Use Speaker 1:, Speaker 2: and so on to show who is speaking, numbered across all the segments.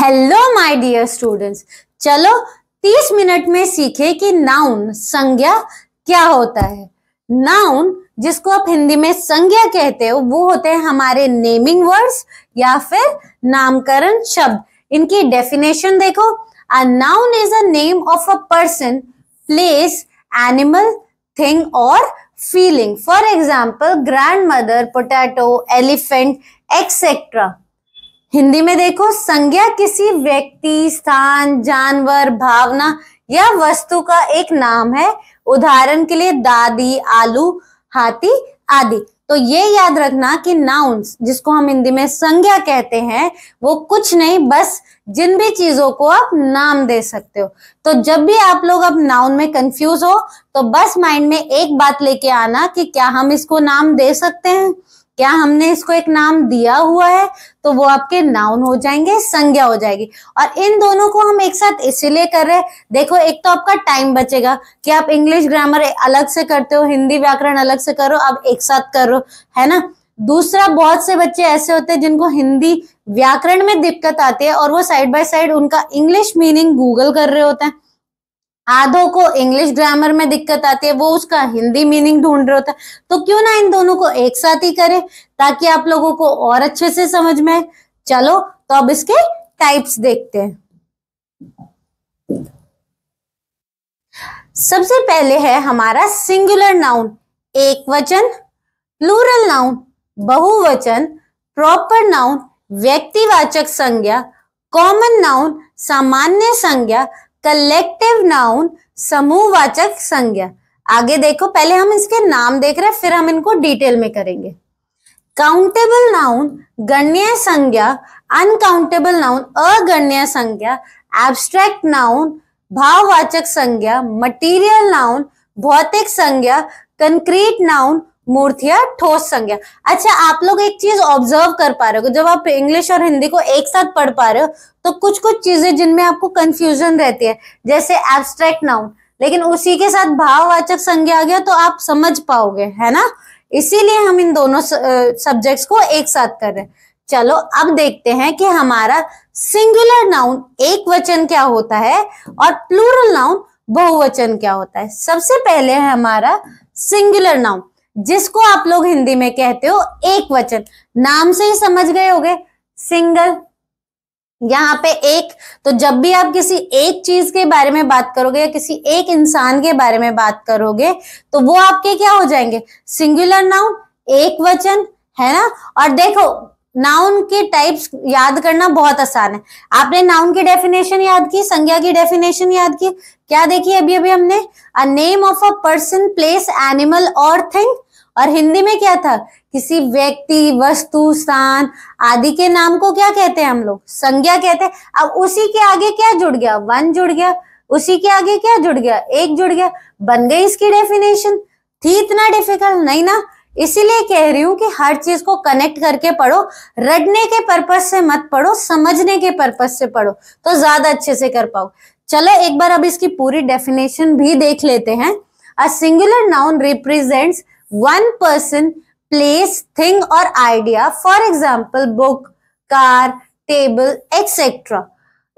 Speaker 1: Hello my dear students, चलो 30 minute में सीखे कि नाउन संज्ञा क्या होता है। नाउन जिसको आप हिंदी में संज्ञा कहते हो वो होते हैं हमारे नेमिंग वर्ड्स या फिर नामकरण शब्द। इनकी डेफिनेशन देखो, a noun is a name of a person, place, animal, thing और feeling. For example grandmother, potato, elephant etcetera. Hindi में देखो, संज्ञा किसी व्यक्ति, स्थान, जानवर, भावना या वस्तु का एक नाम है। उदाहरण के लिए दादी, आलू, हाथी आदि। तो ये याद रखना कि नाउन्स जिसको हम हिंदी में संज्ञा कहते हैं वो कुछ नहीं, बस जिन भी चीजों को आप नाम दे सकते हो। तो जब भी आप लोग अब नाउन में कंफ्यूज हो तो बस माइंड में एक बात लेके आना कि क्या हम इसको नाम दे सकते हैं, क्या हमने इसको एक नाम दिया हुआ है, तो वो आपके नाउन हो जाएंगे, संज्ञा हो जाएगी। और इन दोनों को हम एक साथ इसीलिए कर रहे हैं, देखो एक तो आपका टाइम बचेगा कि आप इंग्लिश ग्रामर अलग से करते हो, हिंदी व्याकरण अलग से करो, अब एक साथ करो, है ना। दूसरा, बहुत से बच्चे ऐसे होते हैं जिनको हिंदी व्याकरण में दिक्कत आती है और वो साइड बाय साइड उनका इंग्लिश मीनिंग गूगल कर रहे होते हैं। आधों को इंग्लिश ग्रामर में दिक्कत आती है, वो उसका हिंदी मीनिंग ढूंढ रहे होता है। तो क्यों ना इन दोनों को एक साथ ही करें ताकि आप लोगों को और अच्छे से समझ में आए। चलो तो अब इसके टाइप्स देखते हैं। सबसे पहले है हमारा सिंगुलर नाउन, एक वचन, प्लूरल नाउन, बहुवचन, प्रॉपर नाउन, व्यक्तिवाचक संज्ञा, कॉमन नाउन, सामान्य संज्ञा, कलेक्टिव नाउन, समूहवाचक संज्ञा। आगे देखो, पहले हम इसके नाम देख रहे हैं फिर हम इनको डिटेल में करेंगे। काउंटेबल नाउन गण्य संज्ञा, अनकाउंटेबल नाउन अगण्य संज्ञा, एब्स्ट्रैक्ट नाउन भाववाचक संज्ञा, मटीरियल नाउन भौतिक संज्ञा, कंक्रीट नाउन मूर्त या ठोस संज्ञा। अच्छा, आप लोग एक चीज ऑब्जर्व कर पा रहे हो, जब आप इंग्लिश और हिंदी को एक साथ पढ़ पा रहे हो तो कुछ कुछ चीजें जिनमें आपको कंफ्यूजन रहती है, जैसे एब्स्ट्रैक्ट नाउन, लेकिन उसी के साथ भाववाचक संज्ञा आ गया तो आप समझ पाओगे, है ना। इसीलिए हम इन दोनों सब्जेक्ट्स को एक साथ कर रहे हैं। चलो अब देखते हैं कि हमारा सिंगुलर नाउन एक वचन क्या होता है और प्लूरल नाउन बहुवचन क्या होता है। सबसे पहले है हमारा सिंगुलर नाउन, जिसको आप लोग हिंदी में कहते हो एक वचन। नाम से ही समझ गए होगे, सिंगल, यहाँ पे एक। तो जब भी आप किसी एक चीज के बारे में बात करोगे या किसी एक इंसान के बारे में बात करोगे तो वो आपके क्या हो जाएंगे, सिंगुलर नाउन, एक वचन, है ना। और देखो, नाउन के टाइप्स याद करना बहुत आसान है। आपने नाउन की डेफिनेशन याद की, संज्ञा की डेफिनेशन याद की, क्या देखी अभी अभी हमने, अ name of a person, place, animal और थिंग। और हिंदी में क्या था, किसी व्यक्ति, वस्तु, स्थान आदि के नाम को क्या कहते हैं हम लोग, संज्ञा कहते हैं। अब उसी के आगे क्या जुड़ गया, वन जुड़ गया, उसी के आगे क्या जुड़ गया, एक जुड़ गया, बन गई इसकी डेफिनेशन। थी इतना डिफिकल्ट नहीं ना, इसीलिए कह रही हूं कि हर चीज को कनेक्ट करके पढ़ो, रटने के पर्पस से मत पढ़ो, समझने के पर्पस से पढ़ो तो ज्यादा अच्छे से कर पाओ। चलो एक बार अब इसकी पूरी डेफिनेशन भी देख लेते हैं। A singular noun represents one person, place, thing और idea. For example book, car, table etcetera.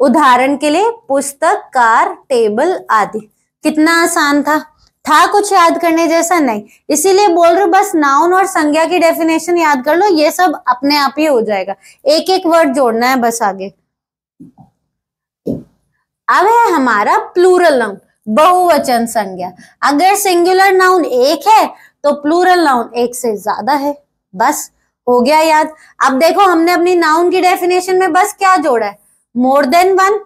Speaker 1: उदाहरण के लिए पुस्तक, कार, टेबल आदि। कितना आसान था कुछ याद करने जैसा नहीं, इसीलिए बोल रहे हो बस नाउन और संज्ञा की डेफिनेशन याद कर लो, ये सब अपने आप ही हो जाएगा, एक एक वर्ड जोड़ना है बस आगे। अब है हमारा प्लूरल नाउन, बहुवचन संज्ञा। अगर सिंगुलर नाउन एक है तो प्लूरल नाउन एक से ज्यादा है, बस हो गया याद। अब देखो, हमने अपनी नाउन की डेफिनेशन में बस क्या जोड़ा है, मोर देन वन,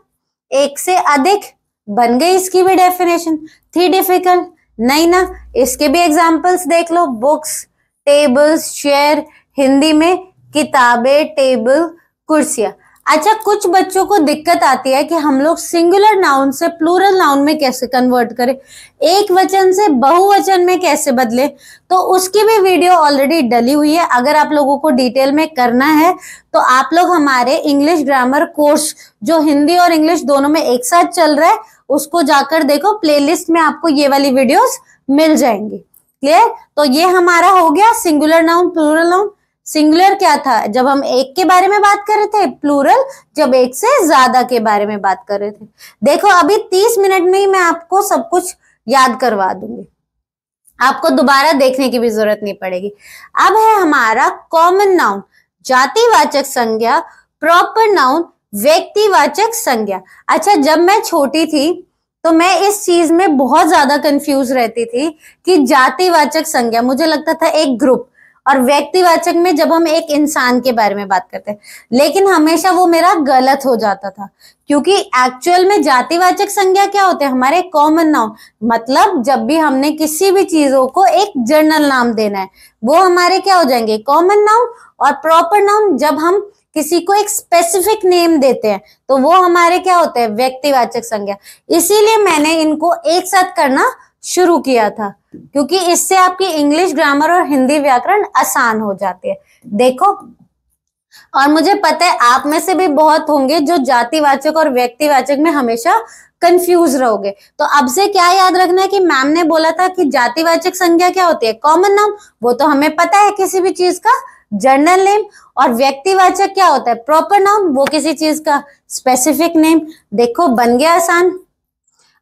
Speaker 1: एक से अधिक, बन गई इसकी भी डेफिनेशन। थी डिफिकल्ट नहीं ना, इसके भी एग्जांपल्स देख लो, बुक्स, टेबल्स, चेयर, हिंदी में किताबें, टेबल, कुर्सियां। अच्छा, कुछ बच्चों को दिक्कत आती है कि हम लोग सिंगुलर नाउन से प्लूरल नाउन में कैसे कन्वर्ट करें, एक वचन से बहुवचन में कैसे बदले, तो उसकी भी वीडियो ऑलरेडी डली हुई है। अगर आप लोगों को डिटेल में करना है तो आप लोग हमारे इंग्लिश ग्रामर कोर्स जो हिंदी और इंग्लिश दोनों में एक साथ चल रहा है उसको जाकर देखो, प्लेलिस्ट में आपको ये वाली वीडियोस मिल जाएंगी। क्लियर। तो ये हमारा हो गया singular noun, plural noun. Singular क्या था जब हम एक के बारे में बात कर रहे थे, प्लूरल जब एक से ज्यादा के बारे में बात कर रहे थे। देखो अभी 30 मिनट में ही मैं आपको सब कुछ याद करवा दूंगी, आपको दोबारा देखने की भी जरूरत नहीं पड़ेगी। अब है हमारा कॉमन नाउन, जातिवाचक संज्ञा, प्रॉपर नाउन, व्यक्तिवाचक संज्ञा। अच्छा, जब मैं छोटी थी तो मैं इस चीज में बहुत ज्यादा कंफ्यूज रहती थी कि जातिवाचक संज्ञा मुझे लगता था एक ग्रुप, और व्यक्तिवाचक में जब हम एक इंसान के बारे में बात करते हैं, लेकिन हमेशा वो मेरा गलत हो जाता था, क्योंकि एक्चुअल में जातिवाचक संज्ञा क्या होते हैं, हमारे कॉमन नाउन। मतलब जब भी हमने किसी भी चीजों को एक जनरल नाम देना है, वो हमारे क्या हो जाएंगे, कॉमन नाउन। और प्रॉपर नाउन जब हम किसी को एक स्पेसिफिक नेम देते हैं तो वो हमारे क्या होते हैं, व्यक्तिवाचक संज्ञा। इसीलिए मैंने इनको एक साथ करना शुरू किया था, क्योंकि इससे आपकी इंग्लिश ग्रामर और हिंदी व्याकरण आसान हो जाती है। देखो, और मुझे पता है आप में से भी बहुत होंगे जो जातिवाचक और व्यक्तिवाचक में हमेशा कंफ्यूज रहोगे। तो अब से क्या याद रखना है कि मैम ने बोला था कि जातिवाचक संज्ञा क्या होती है, कॉमन नाउन, वो तो हमें पता है किसी भी चीज का जनरल नेम। और व्यक्तिवाचक क्या होता है, प्रॉपर नाउन, वो किसी चीज का स्पेसिफिक नेम। देखो बन गया आसान।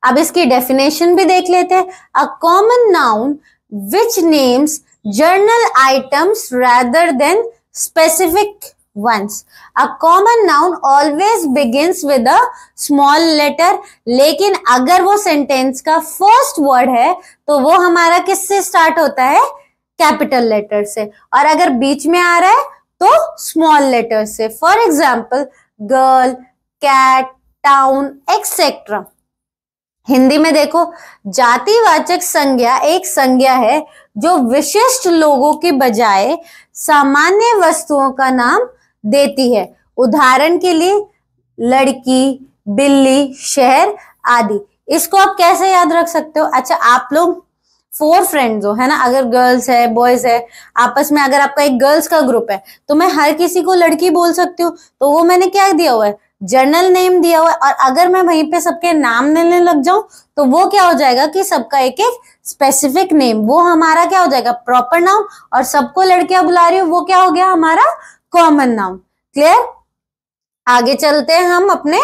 Speaker 1: अब इसकी डेफिनेशन भी देख लेते हैं। A common noun which names general items rather than specific ones. A common noun always begins with a small letter, लेकिन अगर वो सेंटेंस का फर्स्ट वर्ड है तो वो हमारा किससे स्टार्ट होता है, कैपिटल लेटर से, और अगर बीच में आ रहा है तो स्मॉल लेटर से। For example girl, cat, town etcetera. Hindi में देखो, जातिवाचक संज्ञा एक संज्ञा है जो विशिष्ट लोगों के बजाय सामान्य वस्तुओं का नाम देती है। उदाहरण के लिए लड़की, बिल्ली, शहर आदि। इसको आप कैसे याद रख सकते हो? अच्छा, आप लोग 4 फ्रेंड्स हो, है ना, अगर गर्ल्स है, बॉयज है, आपस में अगर आपका एक गर्ल्स का ग्रुप है तो मैं हर किसी को लड़की बोल सकती हूँ, तो वो मैंने क्या दिया हुआ है, जनरल नेम दिया हुआ है। और अगर मैं वहीं पे सबके नाम लेने लग जाऊं तो वो क्या हो जाएगा कि सबका एक एक स्पेसिफिक नेम, वो हमारा क्या हो जाएगा, प्रॉपर नाउन। और सबको लड़कियां बुला रही हूँ, वो क्या हो गया हमारा कॉमन नाउन। क्लियर? आगे चलते हैं हम अपने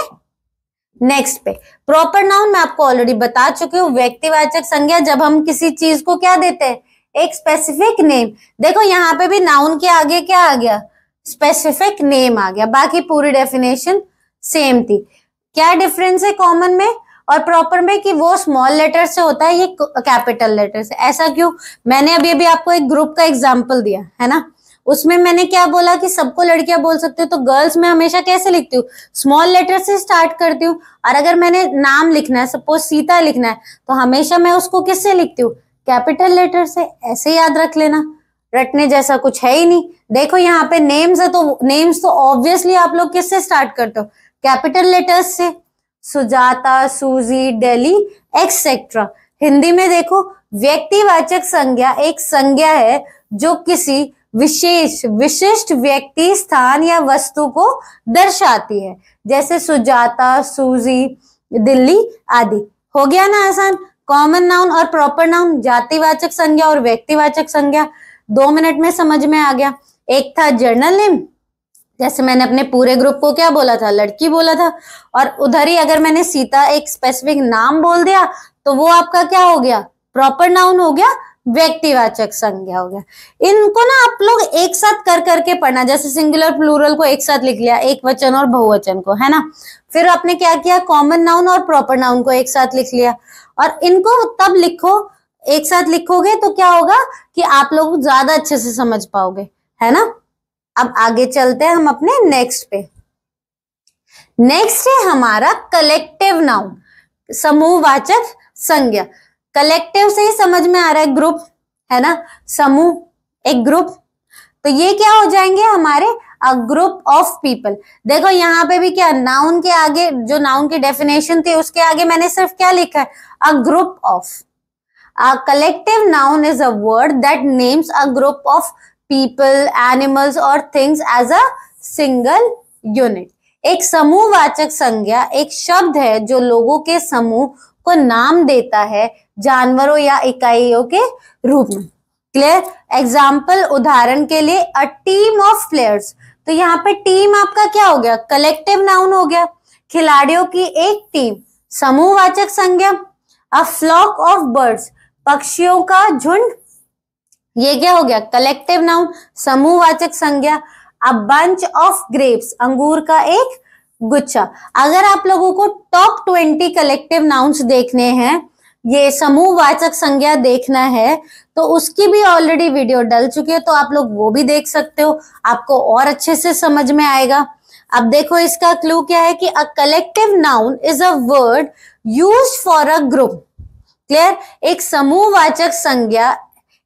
Speaker 1: नेक्स्ट पे। प्रॉपर नाउन मैं आपको ऑलरेडी बता चुकी हूँ, व्यक्तिवाचक संज्ञा जब हम किसी चीज को क्या देते हैं, एक स्पेसिफिक नेम। देखो यहाँ पे भी नाउन के आगे क्या आ गया, स्पेसिफिक नेम आ गया, बाकी पूरी डेफिनेशन सेम थी। क्या डिफरेंस है कॉमन में और प्रॉपर में, कि वो स्मॉल लेटर से होता है, ये कैपिटल लेटर से। ऐसा क्यों? मैंने अभी आपको एक ग्रुप का एग्जांपल दिया है ना, उसमें मैंने क्या बोला कि सबको लड़कियां बोल सकते हो, तो गर्ल्स में हमेशा कैसे लिखती हूँ, स्मॉल लेटर से स्टार्ट करती हूँ। और अगर मैंने नाम लिखना है, सपोज सीता लिखना है, तो हमेशा मैं उसको किससे लिखती हूँ, कैपिटल लेटर से। ऐसे याद रख लेना, रटने जैसा कुछ है ही नहीं। देखो यहाँ पे नेम्स है, तो नेम्स तो ऑब्वियसली आप लोग किससे स्टार्ट करते हो, कैपिटल लेटर्स से। सुजाता, सूजी, दिल्ली एक्सेट्रा। हिंदी में देखो, व्यक्तिवाचक संज्ञा एक संज्ञा है जो किसी विशेष विशिष्ट व्यक्ति, स्थान या वस्तु को दर्शाती है, जैसे सुजाता, सूजी, दिल्ली आदि। हो गया ना आसान। कॉमन नाउन और प्रॉपर नाउन, जातिवाचक संज्ञा और व्यक्तिवाचक संज्ञा, 2 मिनट में समझ में आ गया। एक था जनरल नेम, जैसे मैंने अपने पूरे ग्रुप को क्या बोला था, लड़की बोला था। और उधर ही अगर मैंने सीता एक स्पेसिफिक नाम बोल दिया तो वो आपका क्या हो गया, प्रॉपर नाउन हो गया, व्यक्तिवाचक संज्ञा हो गया। इनको ना आप लोग एक साथ कर करके पढ़ना, जैसे सिंगुलर प्लूरल को एक साथ लिख लिया, एक वचन और बहुवचन को, है ना। फिर आपने क्या किया, कॉमन नाउन और प्रॉपर नाउन को एक साथ लिख लिया। और इनको तब लिखो, एक साथ लिखोगे तो क्या होगा कि आप लोग ज्यादा अच्छे से समझ पाओगे, है ना। अब आगे चलते हैं हम अपने नेक्स्ट पे। नेक्स्ट है हमारा कलेक्टिव नाउन, समूहवाचक संज्ञा। कलेक्टिव से ही समझ में आ रहा है, ग्रुप, है ना, समूह, एक ग्रुप। तो ये क्या हो जाएंगे हमारे, अ ग्रुप ऑफ पीपल। देखो यहाँ पे भी क्या, नाउन के आगे जो नाउन की डेफिनेशन थी उसके आगे मैंने सिर्फ क्या लिखा है, a group of. A collective noun is a word that names a group of people, animals or things as a single unit. एक समूहवाचक संज्ञा एक शब्द है जो लोगों के समूह को नाम देता है, जानवरों या इकाइयों के रूप में। क्लियर? एग्जाम्पल, उदाहरण के लिए अ टीम ऑफ प्लेयर्स, तो यहाँ पे टीम आपका क्या हो गया, कलेक्टिव नाउन हो गया, खिलाड़ियों की एक टीम, समूहवाचक संज्ञा। अ फ्लॉक ऑफ बर्ड्स, पक्षियों का झुंड, ये क्या हो गया, कलेक्टिव नाउन, समूहवाचक संज्ञा। अ बंच ऑफ ग्रेप्स, अंगूर का एक गुच्छा। अगर आप लोगों को टॉप 20 कलेक्टिव नाउन्स देखने हैं, ये समूहवाचक संज्ञा देखना है, तो उसकी भी ऑलरेडी वीडियो डल चुकी है, तो आप लोग वो भी देख सकते हो, आपको और अच्छे से समझ में आएगा। अब देखो इसका क्लू क्या है कि a collective noun is a word used for a group. Clear, एक समूहवाचक संज्ञा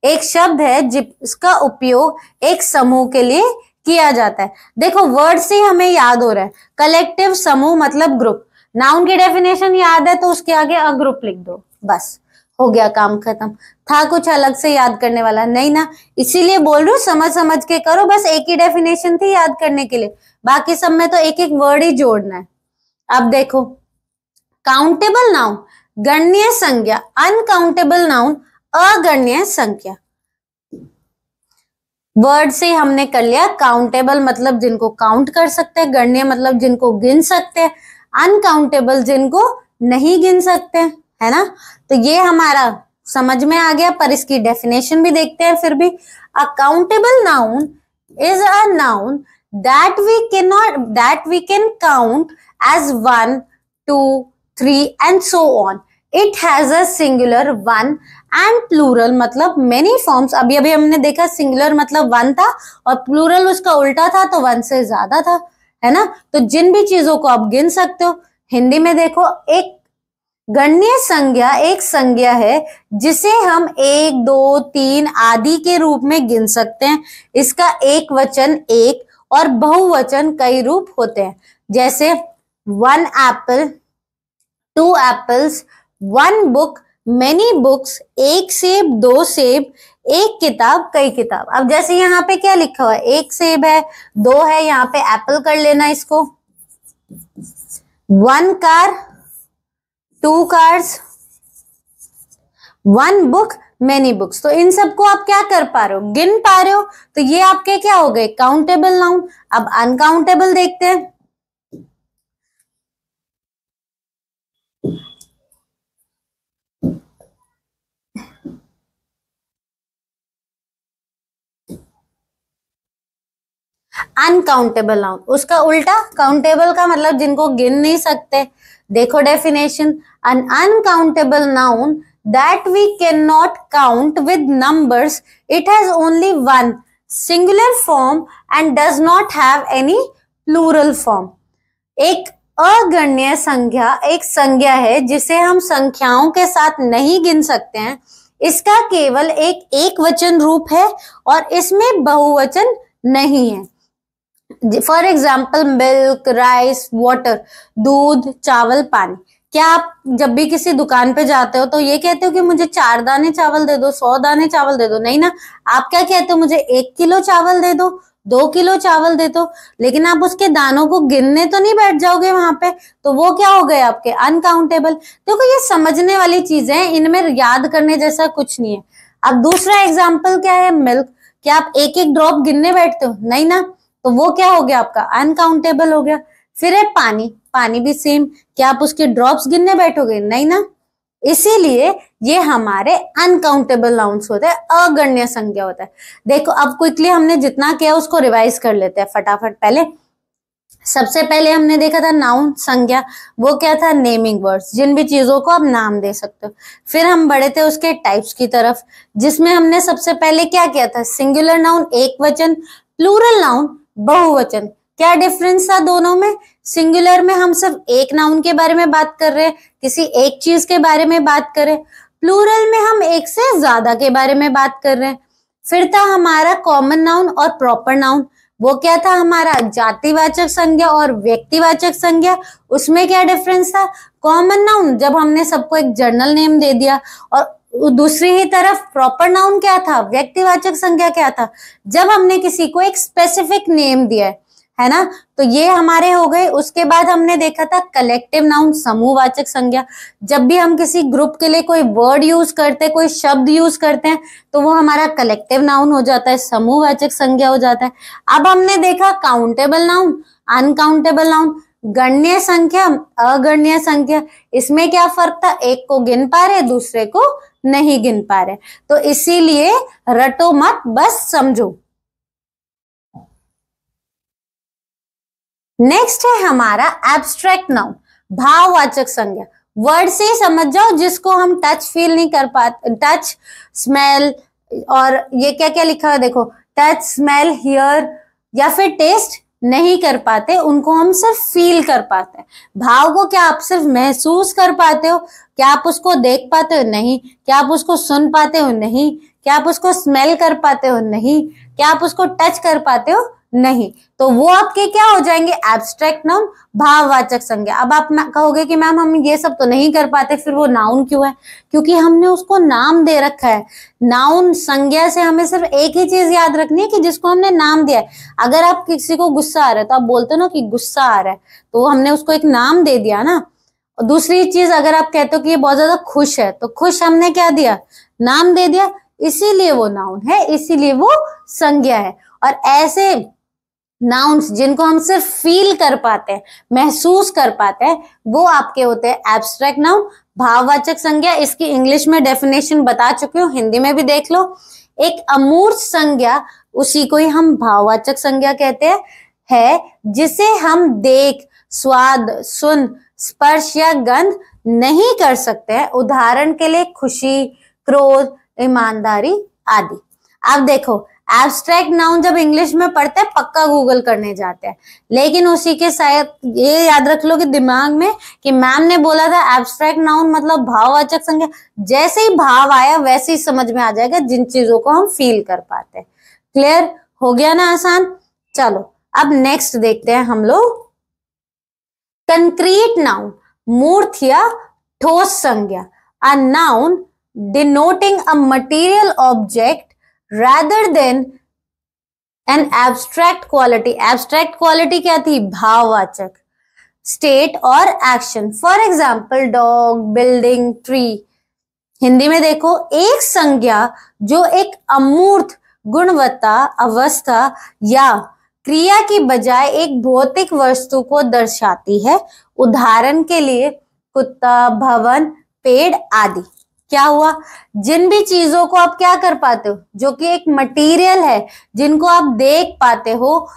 Speaker 1: एक शब्द है जिसका उपयोग एक समूह के लिए किया जाता है। देखो वर्ड से हमें याद हो रहा है, कलेक्टिव समूह मतलब ग्रुप। नाउन की डेफिनेशन याद है तो उसके आगे अ ग्रुप लिख दो, बस हो गया काम खत्म। था कुछ अलग से याद करने वाला नहीं ना, इसीलिए बोल रही हूँ समझ समझ के करो, बस एक ही डेफिनेशन थी याद करने के लिए, बाकी सब में तो एक एक वर्ड ही जोड़ना है। अब देखो काउंटेबल नाउन गणनीय संज्ञा, अनकाउंटेबल नाउन अगणनीय संख्या। वर्ड से हमने कर लिया, काउंटेबल मतलब जिनको काउंट कर सकते हैं, गणनीय मतलब जिनको गिन सकते हैं, अनकाउंटेबल जिनको नहीं गिन सकते, है ना। तो ये हमारा समझ में आ गया, पर इसकी डेफिनेशन भी देखते हैं फिर भी। A countable noun is a noun that we can count as 1, 2, 3 and so on. It has a singular, one and plural मतलब many forms। अभी अभी हमने देखा सिंगुलर मतलब वन था और प्लूरल उसका उल्टा था, तो वन से ज्यादा था, है ना। तो जिन भी चीजों को आप गिन सकते हो, हिंदी में देखो एक गणनीय संज्ञा एक संज्ञा है जिसे हम 1, 2, 3 आदि के रूप में गिन सकते हैं। इसका एक वचन एक और बहुवचन कई रूप होते हैं, जैसे 1 Apple, 2 apples, 1 book, many books, 1 सेब, 2 सेब, 1 किताब, कई किताब। अब जैसे यहाँ पे क्या लिखा हुआ है, 1 सेब है, 2 है, यहाँ पे एप्पल कर लेना इसको, 1 car, 2 cars, 1 book, many books. तो इन सबको आप क्या कर पा रहे हो, गिन पा रहे हो, तो ये आपके क्या हो गए, काउंटेबल नाउन। अब अनकाउंटेबल देखते हैं। अनकाउंटेबल नाउन, उसका उल्टा काउंटेबल का मतलब जिनको गिन नहीं सकते। देखो definition, un uncountable noun that we cannot count with numbers, it has only one singular form and does not have any plural form। एक अगणनीय संज्ञा एक संज्ञा है जिसे हम संख्याओं के साथ नहीं गिन सकते हैं, इसका केवल एक वचन रूप है और इसमें बहुवचन नहीं है। For example milk, rice, water, दूध, चावल, पानी। क्या आप जब भी किसी दुकान पे जाते हो तो ये कहते हो कि मुझे 4 दाने चावल दे दो, 100 दाने चावल दे दो, नहीं ना। आप क्या कहते हो, मुझे 1 किलो चावल दे दो, 2 किलो चावल दे दो, लेकिन आप उसके दानों को गिनने तो नहीं बैठ जाओगे वहां पे, तो वो क्या हो गए आपके अनकाउंटेबल। देखो ये समझने वाली चीजें हैं, इनमें याद करने जैसा कुछ नहीं है। अब दूसरा एग्जाम्पल क्या है, मिल्क। क्या आप एक एक ड्रॉप गिनने बैठते हो, नहीं ना, तो वो क्या हो गया आपका अनकाउंटेबल हो गया। फिर है पानी, पानी भी सेम, क्या आप उसके ड्रॉप्स गिनने बैठोगे, नहीं ना। इसीलिए ये हमारे अनकाउंटेबल नाउन्स होते हैं, अगण्य संज्ञा होता है। देखो अब क्विकली हमने जितना किया उसको रिवाइज कर लेते हैं फटाफट। पहले सबसे पहले हमने देखा था नाउन संज्ञा, वो क्या था, नेमिंग वर्ड्स, जिन भी चीजों को आप नाम दे सकते हो। फिर हम बढ़े थे उसके टाइप्स की तरफ, जिसमें हमने सबसे पहले क्या किया था, सिंगुलर नाउन एक वचन, प्लूरल नाउन बहुवचन। क्या डिफरेंस था दोनों में, सिंगुलर में हम सिर्फ एक नाउन के बारे में बात कर रहे हैं, किसी एक चीज के बारे में बात कर रहे हैं, प्लूरल में हम एक से ज्यादा के बारे में बात कर रहे हैं। फिर था हमारा कॉमन नाउन और प्रॉपर नाउन, वो क्या था हमारा जातिवाचक संज्ञा और व्यक्तिवाचक संज्ञा। उसमें क्या डिफरेंस था, कॉमन नाउन जब हमने सबको एक जनरल नेम दे दिया, और दूसरी ही तरफ प्रॉपर नाउन क्या था, व्यक्तिवाचक संज्ञा क्या था, जब हमने किसी को एक स्पेसिफिक नेम दिया है ना। तो ये हमारे हो गए। उसके बाद हमने देखा था कलेक्टिव नाउन, समूहवाचक संज्ञा। जब भी हम किसी ग्रुप के लिए कोई वर्ड यूज करते हैं, कोई शब्द यूज करते हैं, तो वो हमारा कलेक्टिव नाउन हो जाता है, समूहवाचक संज्ञा हो जाता है। अब हमने देखा काउंटेबल नाउन, अनकाउंटेबल नाउन, गण्य संख्या, अगण्य संख्या। इसमें क्या फर्क था, एक को गिन पा रहे, दूसरे को नहीं गिन पा रहे। तो इसीलिए रटो मत, बस समझो। नेक्स्ट है हमारा एब्स्ट्रैक्ट नाउन, भाववाचक संज्ञा। वर्ड से समझ जाओ, जिसको हम टच फील नहीं कर पाते, टच, स्मेल, और ये क्या क्या लिखा है देखो, टच, स्मेल, हियर या फिर टेस्ट नहीं कर पाते, उनको हम सिर्फ फील कर पाते हैं। भाव को क्या आप सिर्फ महसूस कर पाते हो? क्या आप उसको देख पाते हो? नहीं। क्या आप उसको सुन पाते हो? नहीं। क्या आप उसको स्मेल कर पाते हो? नहीं। क्या आप उसको टच कर पाते हो? नहीं। तो वो आपके क्या हो जाएंगे, एब्स्ट्रैक्ट नाउन, भाववाचक संज्ञा। अब आप कहोगे कि मैम हम ये सब तो नहीं कर पाते, फिर वो नाउन क्यों है? क्योंकि हमने उसको नाम दे रखा है। नाउन संज्ञा से हमें सिर्फ एक ही चीज याद रखनी है कि जिसको हमने नाम दिया है। अगर आप किसी को गुस्सा आ रहा है तो आप बोलते हो ना कि गुस्सा आ रहा है, तो हमने उसको एक नाम दे दिया ना। और दूसरी चीज, अगर आप कहते हो कि ये बहुत ज्यादा खुश है, तो खुश हमने क्या दिया, नाम दे दिया, इसीलिए वो नाउन है, इसीलिए वो संज्ञा है। और ऐसे नाउन्स जिनको हम सिर्फ फील कर पाते हैं, महसूस कर पाते हैं, वो आपके होते हैं एब्स्ट्रैक्ट नाउन, भाववाचक संज्ञा। इसकी इंग्लिश में डेफिनेशन बता चुकी हूँ, हिंदी में भी देख लो। एक अमूर्त संज्ञा, उसी को ही हम भाववाचक संज्ञा कहते हैं, है जिसे हम देख, स्वाद, सुन, स्पर्श या गंध नहीं कर सकते हैं। उदाहरण के लिए खुशी, क्रोध, ईमानदारी आदि। अब देखो, एब्स्ट्रैक्ट नाउन जब इंग्लिश में पढ़ते हैं पक्का गूगल करने जाते हैं, लेकिन उसी के साथ ये याद रख लो कि दिमाग में कि मैम ने बोला था एब्स्ट्रैक्ट नाउन मतलब भाववाचक संज्ञा। जैसे ही भाव आया वैसे ही समझ में आ जाएगा, जिन चीजों को हम फील कर पाते हैं। क्लियर हो गया ना, आसान। चलो अब नेक्स्ट देखते हैं हम लोग कंक्रीट नाउन, मूर्त या ठोस संज्ञा। A noun denoting a material object rather than an abstract quality। abstract quality क्या थी, भाववाचक, state और action। For example dog, building, tree. Hindi में देखो, एक संज्ञा जो एक अमूर्त गुणवत्ता, अवस्था या क्रिया की बजाय एक भौतिक वस्तु को दर्शाती है। उदाहरण के लिए कुत्ता, भवन, पेड़ आदि। क्या हुआ, जिन भी चीजों को आप क्या कर पाते हो, जो कि एक मटेरियल है, जिनको आप देख पाते हो,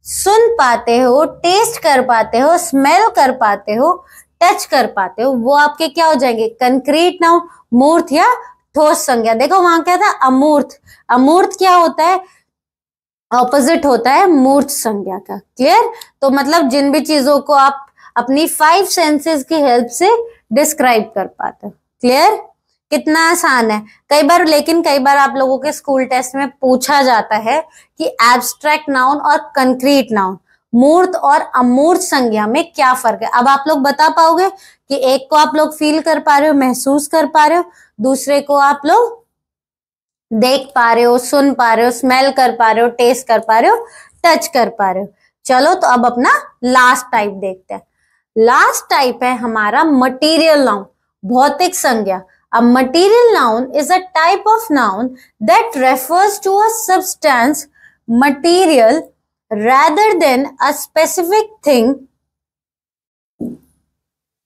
Speaker 1: सुन पाते हो, टेस्ट कर पाते हो, स्मेल कर पाते हो, टच कर पाते हो, वो आपके क्या हो जाएंगे, कंक्रीट नाउन, मूर्त या ठोस संज्ञा। देखो वहां क्या था, अमूर्त। अमूर्त क्या होता है, ऑपोजिट होता है मूर्त संज्ञा का। क्लियर। तो मतलब जिन भी चीजों को आप अपनी 5 सेंसेस की हेल्प से डिस्क्राइब कर पाते हो। क्लियर, कितना आसान है। लेकिन कई बार आप लोगों के स्कूल टेस्ट में पूछा जाता है कि एब्स्ट्रैक्ट नाउन और कंक्रीट नाउन, मूर्त और अमूर्त संज्ञा में क्या फर्क है। अब आप लोग बता पाओगे कि एक को आप लोग फील कर पा रहे हो, महसूस कर पा रहे हो, दूसरे को आप लोग देख पा रहे हो, सुन पा रहे हो, स्मेल कर पा रहे हो, टेस्ट कर पा रहे हो, टच कर पा रहे हो। चलो तो अब अपना लास्ट टाइप देखते हैं। लास्ट टाइप है हमारा मटीरियल नाउन, भौतिक संज्ञा। A material noun is a type of noun that refers to a substance, material, rather than a specific thing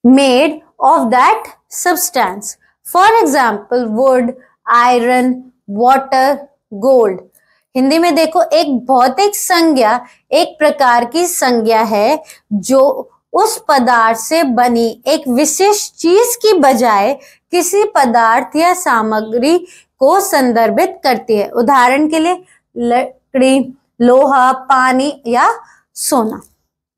Speaker 1: made of that substance. For example, wood, iron, water, gold. Hindi में देखो, एक भौतिक संज्ञा एक प्रकार की संज्ञा है जो उस पदार्थ से बनी एक विशेष चीज की बजाय किसी पदार्थ या सामग्री को संदर्भित करती है। उदाहरण के लिए लकड़ी, लोहा, पानी या सोना।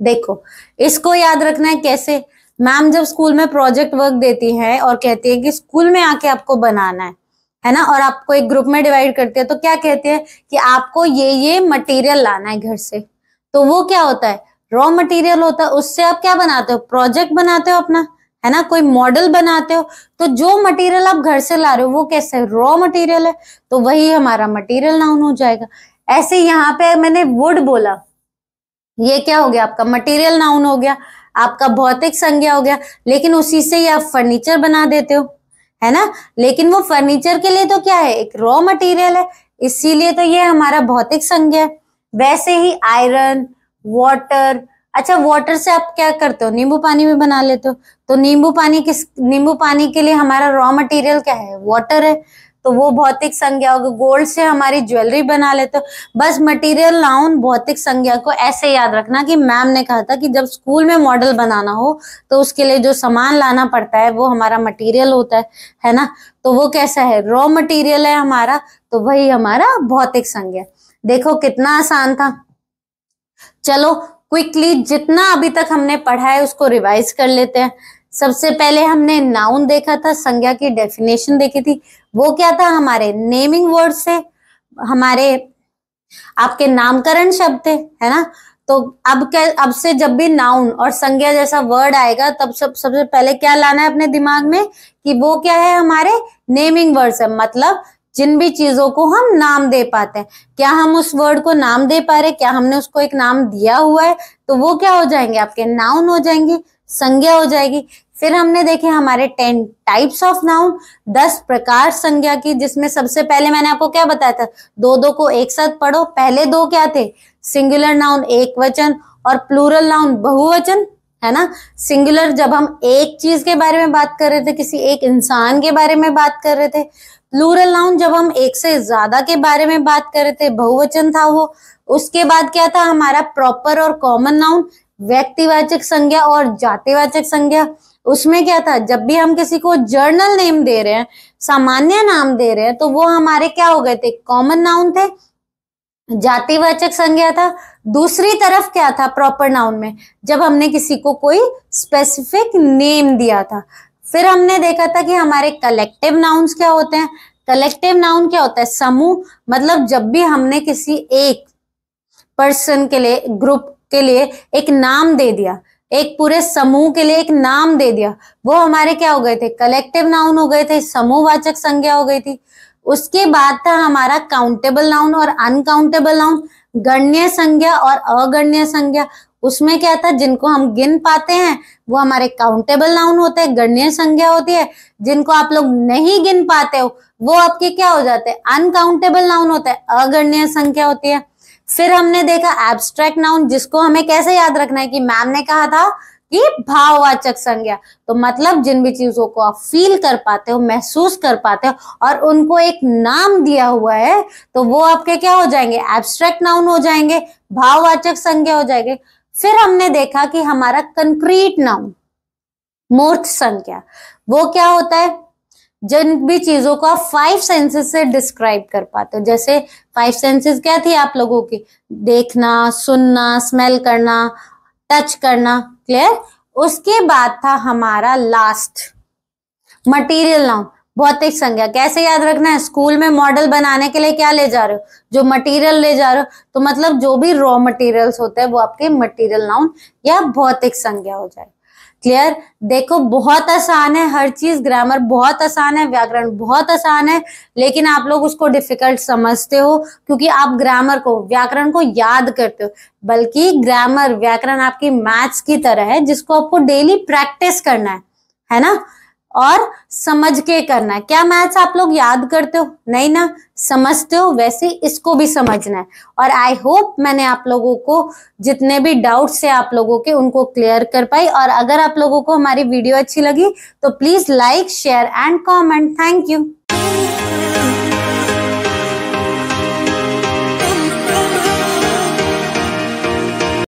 Speaker 1: देखो इसको याद रखना है कैसे, मैम जब स्कूल में प्रोजेक्ट वर्क देती है और कहती है कि स्कूल में आके आपको बनाना है ना, और आपको एक ग्रुप में डिवाइड करते हैं, तो क्या कहते हैं कि आपको ये मटेरियल लाना है घर से। तो वो क्या होता है, रॉ मटेरियल होता है। उससे आप क्या बनाते हो, प्रोजेक्ट बनाते हो अपना, है ना, कोई मॉडल बनाते हो। तो जो मटेरियल आप घर से ला रहे हो वो कैसे, रॉ मटेरियल है, तो वही हमारा मटेरियल नाउन हो जाएगा। ऐसे यहाँ पे मैंने वुड बोला, ये क्या हो गया आपका मटेरियल नाउन हो गया, आपका भौतिक संज्ञा हो गया। लेकिन उसी से ही आप फर्नीचर बना देते हो, है ना। लेकिन वो फर्नीचर के लिए तो क्या है, एक रॉ मटेरियल है, इसीलिए तो ये हमारा भौतिक संज्ञा है। वैसे ही आयरन, वाटर, अच्छा वाटर से आप क्या करते हो, नींबू पानी भी बना लेते हो। तो नींबू पानी के लिए हमारा रॉ मटेरियल क्या है, वाटर है, तो वो भौतिक संज्ञा होगी। गोल्ड से हमारी ज्वेलरी बना लेते हो। बस मटेरियल नाउन भौतिक संज्ञा को ऐसे याद रखना कि मैम ने कहा था कि जब स्कूल में मॉडल बनाना हो तो उसके लिए जो सामान लाना पड़ता है वो हमारा मटेरियल होता है ना। तो वो कैसा है, रॉ मटेरियल है हमारा, तो वही हमारा भौतिक संज्ञा। देखो कितना आसान था। चलो क्विकली जितना अभी तक हमने पढ़ा है उसको रिवाइज कर लेते हैं। सबसे पहले हमने नाउन देखा था, संज्ञा की डेफिनेशन देखी थी। वो क्या था, हमारे नेमिंग वर्ड से, हमारे आपके नामकरण शब्द थे, है ना। तो अब से जब भी नाउन और संज्ञा जैसा वर्ड आएगा तब सबसे पहले क्या लाना है अपने दिमाग में कि वो क्या है, हमारे नेमिंग वर्ड्स है। मतलब जिन भी चीजों को हम नाम दे पाते हैं, क्या हम उस वर्ड को नाम दे पा रहे, क्या हमने उसको एक नाम दिया हुआ है, तो वो क्या हो जाएंगे, आपके नाउन हो जाएंगे, संज्ञा हो जाएगी। फिर हमने देखे हमारे 10 टाइप्स ऑफ नाउन, 10 प्रकार संज्ञा की, जिसमें सबसे पहले मैंने आपको क्या बताया था, दो दो को एक साथ पढ़ो। पहले दो क्या थे, सिंगुलर नाउन एक वचन और प्लूरल नाउन बहुवचन, है ना। सिंगुलर जब हम एक चीज के बारे में बात कर रहे थे, किसी एक इंसान के बारे में बात कर रहे थे। प्लूरल नाउन जब हम एक से ज्यादा के बारे में बात कर रहे थे, बहुवचन था वो। उसके बाद क्या था हमारा प्रॉपर और कॉमन नाउन, व्यक्तिवाचक संज्ञा और जातिवाचक संज्ञा। उसमें क्या था, जब भी हम किसी को जर्नल नेम दे रहे हैं, सामान्य नाम दे रहे हैं, तो वो हमारे क्या हो गए थे, कॉमन नाउन थे, जातिवाचक संज्ञा था। दूसरी तरफ क्या था प्रॉपर नाउन में, जब हमने किसी को कोई स्पेसिफिक नेम दिया था। फिर हमने देखा था कि हमारे कलेक्टिव नाउन्स क्या होते हैं। कलेक्टिव नाउन क्या होता है, समूह। मतलब जब भी हमने किसी एक पर्सन के लिए, ग्रुप के लिए एक नाम दे दिया, एक पूरे समूह के लिए एक नाम दे दिया, वो हमारे क्या हो गए थे, कलेक्टिव नाउन हो गए थे, समूहवाचक संज्ञा हो गई थी। उसके बाद था हमारा काउंटेबल नाउन और अनकाउंटेबल नाउन, गण्य संज्ञा और अगण्य संज्ञा। उसमें क्या था, जिनको हम गिन पाते हैं वो हमारे काउंटेबल नाउन होते हैं, गण्य संज्ञा होती है। जिनको आप लोग नहीं गिन पाते हो वो आपके क्या हो जाते हैं, अनकाउंटेबल नाउन होते हैं, अगण्य संख्या होती है। फिर हमने देखा एब्स्ट्रैक्ट नाउन, जिसको हमें कैसे याद रखना है कि मैम ने कहा था कि भाववाचक संज्ञा। तो मतलब जिन भी चीजों को आप फील कर पाते हो, महसूस कर पाते हो और उनको एक नाम दिया हुआ है, तो वो आपके क्या हो जाएंगे, एब्स्ट्रैक्ट नाउन हो जाएंगे, भाववाचक संज्ञा हो जाएंगे। फिर हमने देखा कि हमारा कंक्रीट नाउन, मूर्त संज्ञा, वो क्या होता है, जिन भी चीजों को आप 5 सेंसेस से डिस्क्राइब कर पाते हो। जैसे 5 सेंसेस क्या थी आप लोगों की, देखना, सुनना, स्मेल करना, टच करना, क्लियर। उसके बाद था हमारा लास्ट मटेरियल नाउन, भौतिक संज्ञा। कैसे याद रखना है, स्कूल में मॉडल बनाने के लिए क्या ले जा रहे हो, जो मटेरियल ले जा रहे हो, तो मतलब जो भी रॉ मटेरियल्स होते हैं वो आपके मटेरियल नाउन या भौतिक संज्ञा हो जाए। क्लियर। देखो बहुत आसान है हर चीज, ग्रामर बहुत आसान है, व्याकरण बहुत आसान है, लेकिन आप लोग उसको डिफिकल्ट समझते हो क्योंकि आप ग्रामर को, व्याकरण को याद करते हो। बल्कि ग्रामर, व्याकरण आपकी मैथ्स की तरह है जिसको आपको डेली प्रैक्टिस करना है ना, और समझ के करना है। क्या मैथ्स आप लोग याद करते हो, नहीं ना, समझते हो, वैसे इसको भी समझना है। और आई होप मैंने आप लोगों को जितने भी डाउट्स है आप लोगों के उनको क्लियर कर पाई। और अगर आप लोगों को हमारी वीडियो अच्छी लगी तो please like, share and comment. Thank you.